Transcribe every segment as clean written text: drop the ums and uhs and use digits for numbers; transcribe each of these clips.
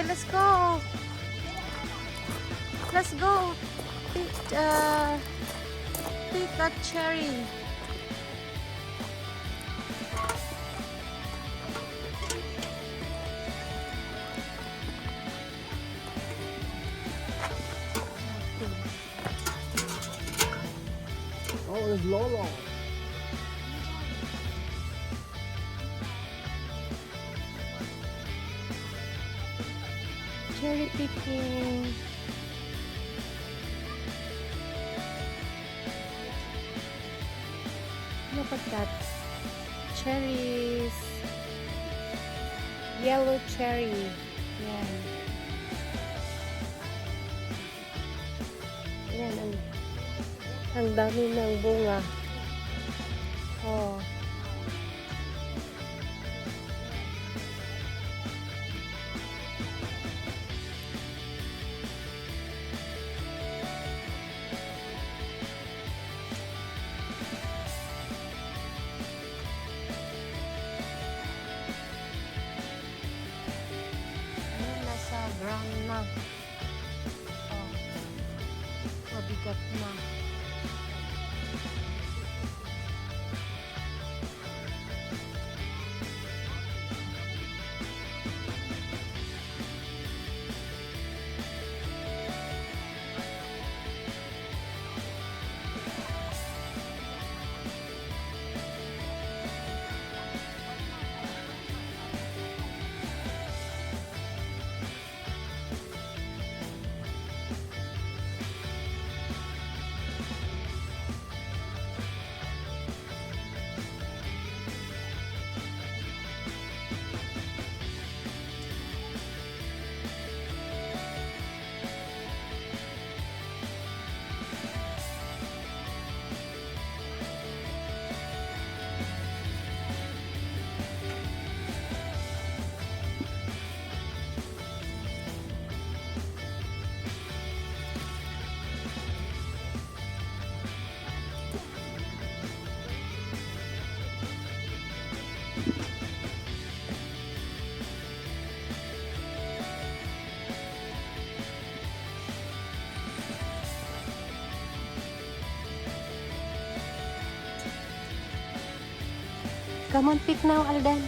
let's go. Let's go. Pick a cherry. Oh, it's Lolo. Cherry picking. Look at that. Cherries. Yellow cherry. Yan. Yan. Ang dami ng bunga. Oh. Nasa ground na. Oh. Mabigat na. Come on, pick now, Alden.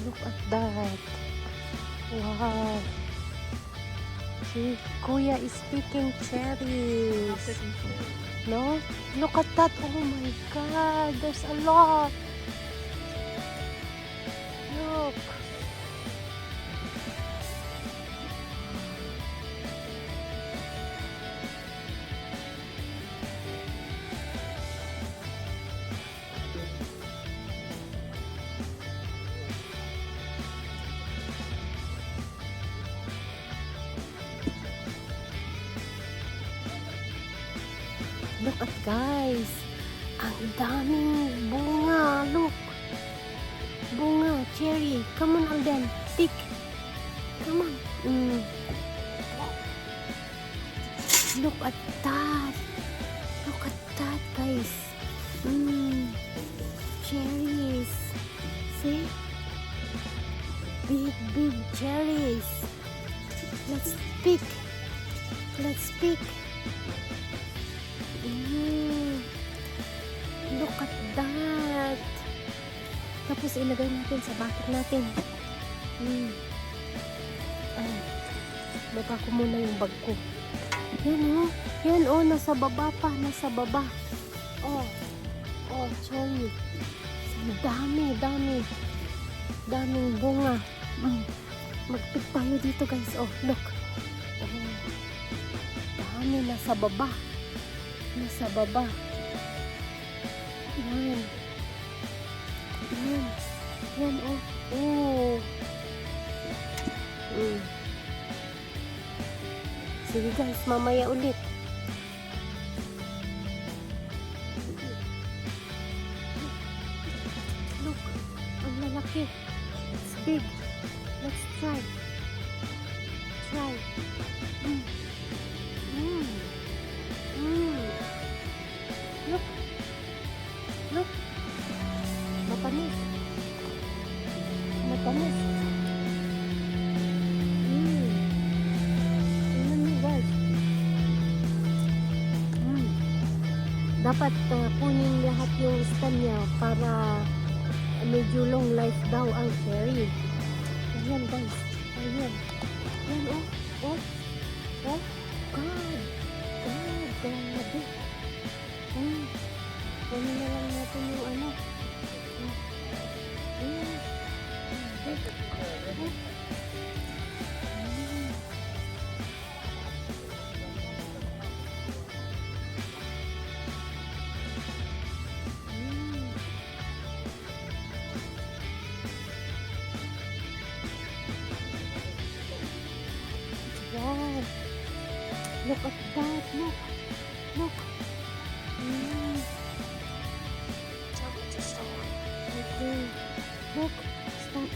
Look at that. Wow. See, Kuya is picking cherries. No? Look at that. Oh my God. There's a lot. Look. Look at guys. Ang daming bunga. Look. Bunga, cherry. Come on, Alden. Pick. Come on. Look at that. Look at that, guys. Cherries. See? Big, big cherries. Let's pick. Let's pick. Look at that. Tapos ilagay natin sa bucket natin. Ay, baba ko muna yung bag ko. Yan oh. Yan oh, nasa baba pa. Nasa baba. Oh. Oh, cherry. Ang dami, dami. Daming bunga. Mag-pick tayo dito guys. Oh, look. Oh. Dami nasa baba. Nasa baba. Yan. Yan. Yan, oh. Oh. Sige guys, mamaya ulit. Look. Ang lalaki. It's big. Let's try. Try. Look. Look. Matamis. Matamis. Dapat kunin lahat yung stem niya para medyo long life daw ang cherry. Ayan guys. Ayan. Ayan oh. Oh. Oh. God. God. Grabe. Kunin na lang natin yung ano. Ayan. Oh. Wow. Look at that. Look. Look. Okay. Look. Stop.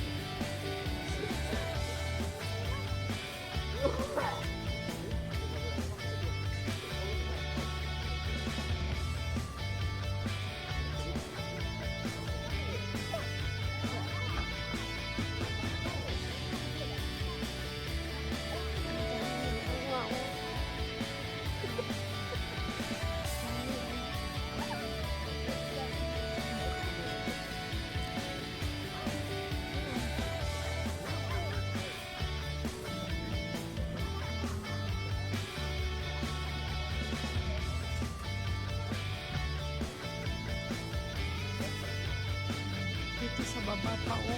Dito sa baba pa oh.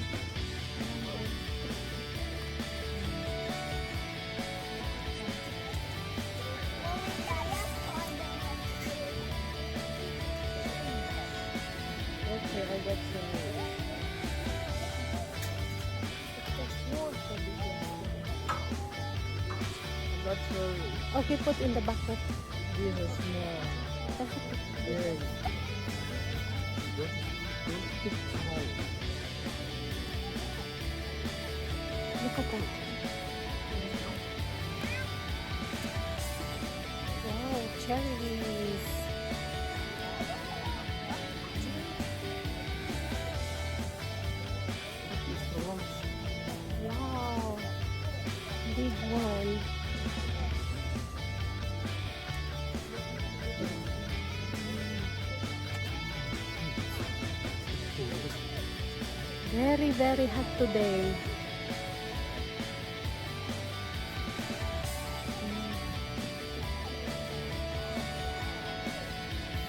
Ayan, oh. Okay, I got you. Not sure. Okay, put in the bucket. This is small. Yes. Don't pick small. Look at that. Wow, cherries. Wow, big one. Very, very hot today.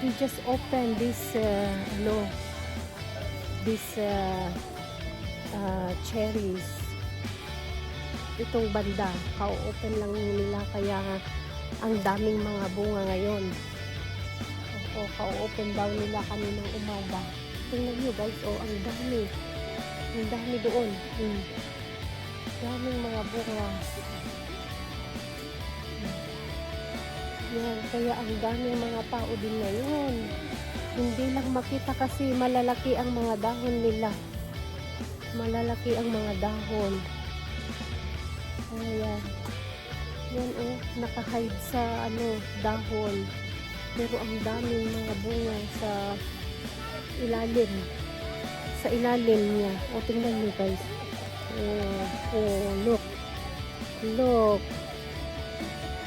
We just opened this, cherries. Itong banda, ka-open lang nila kaya ang daming mga bunga ngayon. Oo, ka-open daw nila kaninang umaga. Tingnan nyo guys, oh, ang dami. Ang dami doon. Daming mga bunga. Yan, kaya ang daming mga tao din ngayon. Hindi lang makita kasi malalaki ang mga dahon nila. Malalaki ang mga dahon. Ayan. Yan oh, naka-hide sa dahon. Pero ang daming mga bunga sa ilalim. Sa ilalim niya. O, tingnan niyo guys. Oh, look. Look.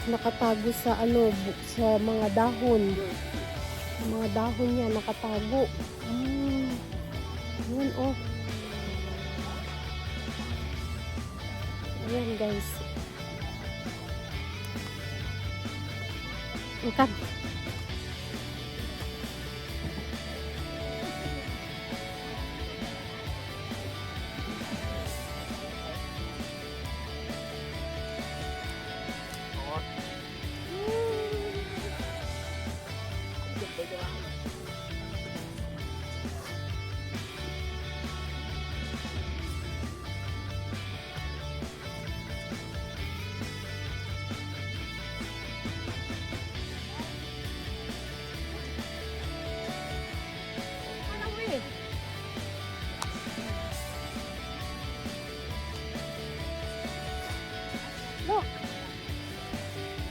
Nakatago sa sa mga dahon. Mga dahon niya nakatago. Yan oh. Ayan guys. Ikan. Look.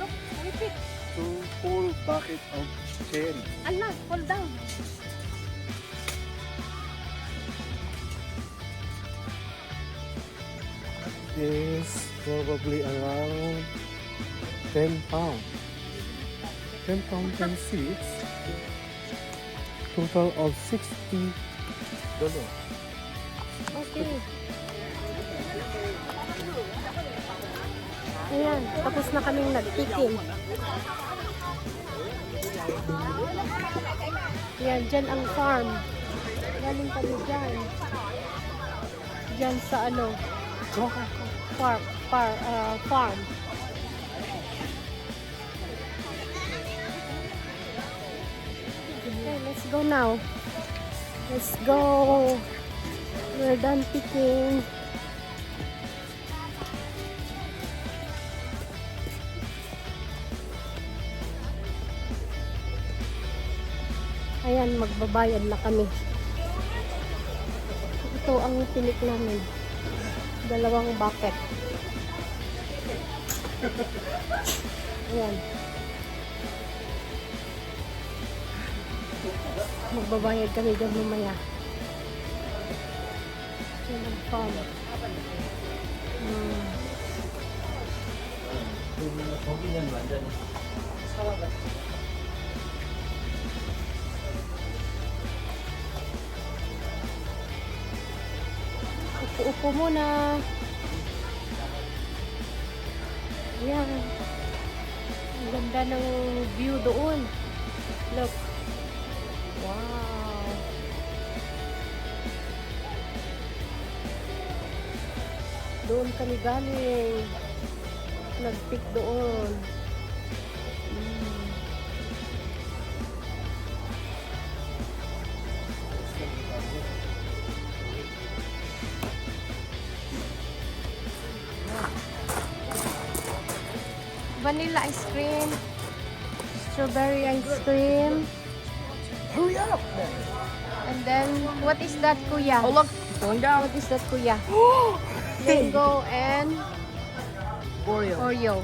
Look, whip it. Two full bucket of cherry. Allah, hold down. Is probably around 10 pounds. 10 pounds and seeds. total of $60. Okay. Ayan, tapos na kaming nag-picking. Ayan, dyan ang farm. Galing kami dyan. Dyan sa ano? Farm. Okay, let's go now. Let's go. We're done picking. Ayan, magbabayad na kami. Ito ang pinik namin. 2 bucket. Ayan. Magbabayad kami dyan mamaya. Yan ang farm. Upo muna. Ayan. Ang ganda ng view doon. Look. Wow. Doon kami galing. Nag-pick doon. Vanilla ice cream, strawberry ice cream. Hurry up! And then, what is that, Kuya? Oh, look! It's going down. What is that, Kuya? Mango and Oreo. Oreo.